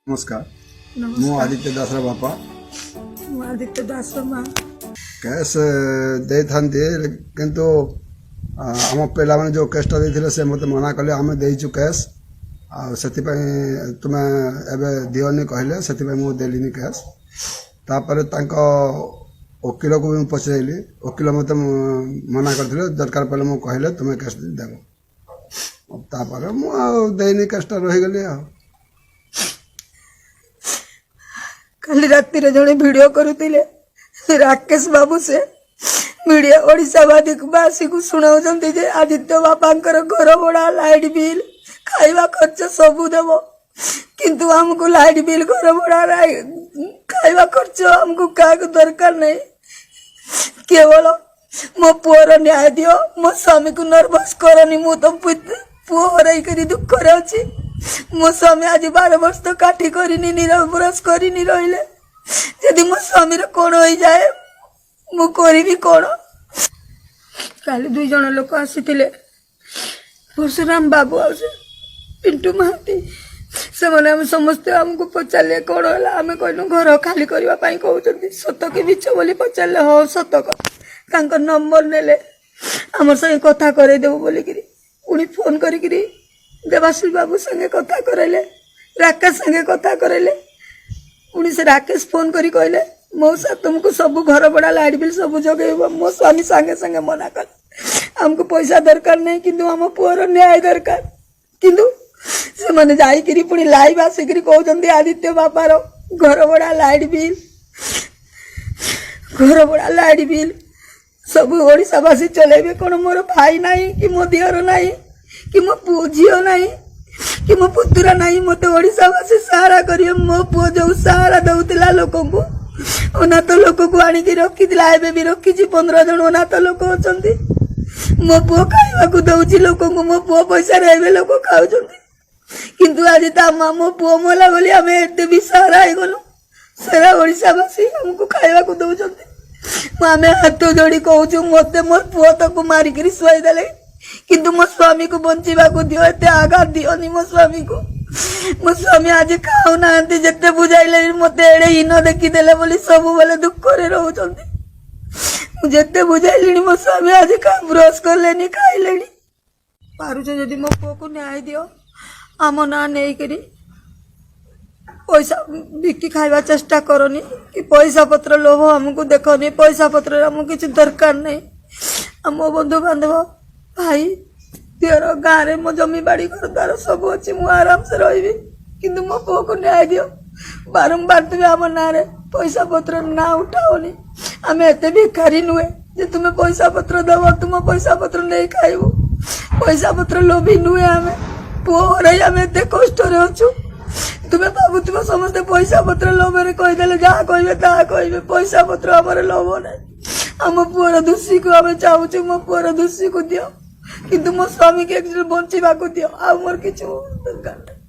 नमस्कार मु नमस्कार आदित्य दास बापा ମୁଁ ଆଦିତ୍ୟ ଦାସ ମା। कैश दे किंतु आम पिला जो कैशटा देते से मत मना कले आम देचु कैश से तुम्हें एवं दिवनी कहले से मुझे देली कैश तापर वकिल को भी पचारि वकिल मत मना करते दरकार पड़े मुझे कहले तुम्हें कैश देव तापर मुझे कैशटा रहीगली काली राति जड़े भिडियो करुले राकेश बाबू से मीडिया ओडावासी को शुणाऊँ जे आदित्य बापांकर घर भड़ा लाइट बिल खाइबा खर्च सबू देव किंतु हमको लाइट बिल घर भड़ा खाइबा खर्च हमको क्या दरकार नहीं केवल मो पुअर न्याय दियो मो स्वामी को नर्वस करनी मु तो पुओ हर दुख अच्छी मो स्वामी आज 12 वर्ष तो काठी करनी निरवरस करनी रहिले यदि मो स्वामी कौन हो जाए मु करी कौन काली 2 जन लोक आसी परशुराम बाबू आ पिंटू महाती से मैंने समस्ते आमको पचारे कौन है आम कहलु घर खाली करने कहते सत कि मिछ बोली पचारे हाँ सत कर नंबर नेले आमर संगे कथा करदेबू बोलिकी पुणी फोन करी देवाशीष बाबू संगे कथा करले राकेश संगे कथा करले पुणी से राकेश फोन करी कहले मौसा तुमको सब घर बड़ा लाइट बिल सब जगह मो स्वामी संगे संगे मना कर हमको पैसा दरकार नहीं किंतु आम पुअर न्याय दरकार किंतु से मैंने जाइकरी पुणी लाइव आसिक कहते आदित्य बापार घर बड़ा लाइट बिल सब ओडावासी चलेबे कौन मोर भाई नहीं कि मो दियर नहीं कि मो पुओ झील नहीं कि मो पुतुरा नहीं मत ओडावासी सहारा कर मो पुओ जो सहारा दौला लोक को अनाथ लोक को आणिक रखी भी रखी 15 जन अनाथ लोक अच्छा मो पुओ खाइबा दौची लोक मो पुओ पैसा रे लोक खाऊ किंतु आज ता मो पुओ मला बोली आम एते भी सहारा हो गलु सारा ओडावासी हमको खाइबा दौरान आम हाथ जोड़ी कहूँ मत मो पुओ तक मारिक शुआईदे किंतु मो स्वामी को बंचवा दियो एते आघात दियोनी मो स्वामी आज खाऊ ना जिते बुझाइले मत एड़े हीन देखीदे बोली सब बेले दुख रोते बुझाइली मो स्वामी आज ब्रश कले खाइले पारुच जदि मो पुओ को न्याय दियो आम ना नहीं पैसा बिकी खाइबा चेष्टा करनी कि पैसा पत्र लोभ हमको देखनी पैसा पत्र हमको किसी दरकार नहीं आम बंधु बांधव भाई दियर गाँव में मो जमी बाड़ी घर द्वार सब अच्छी मु आराम से रही किंतु मो पुओ को न्याय दियो बारंबार तुम्हें आम ना पैसा पत्र ना उठाओनी आम एत भिखारी नुहे जे तुम्हें पैसा पत्र दब तुम पैसा पत्र नहीं खाइबू पैसा पत्र लोभी नुहे आम पुओ हर आम एत कष्ट अच्छु तुम्हें बाबू तुम समस्ते पैसा पत्र लोभे कहीदे जहाँ कहे कहे पैसा पत्र आमर लोभ ना आम पुअर दुषी को आम चाहूँ मो पुअर दुषी को दियो किंतु मो स्वामी के बंचवा दियो आ मोर किसी दरकार।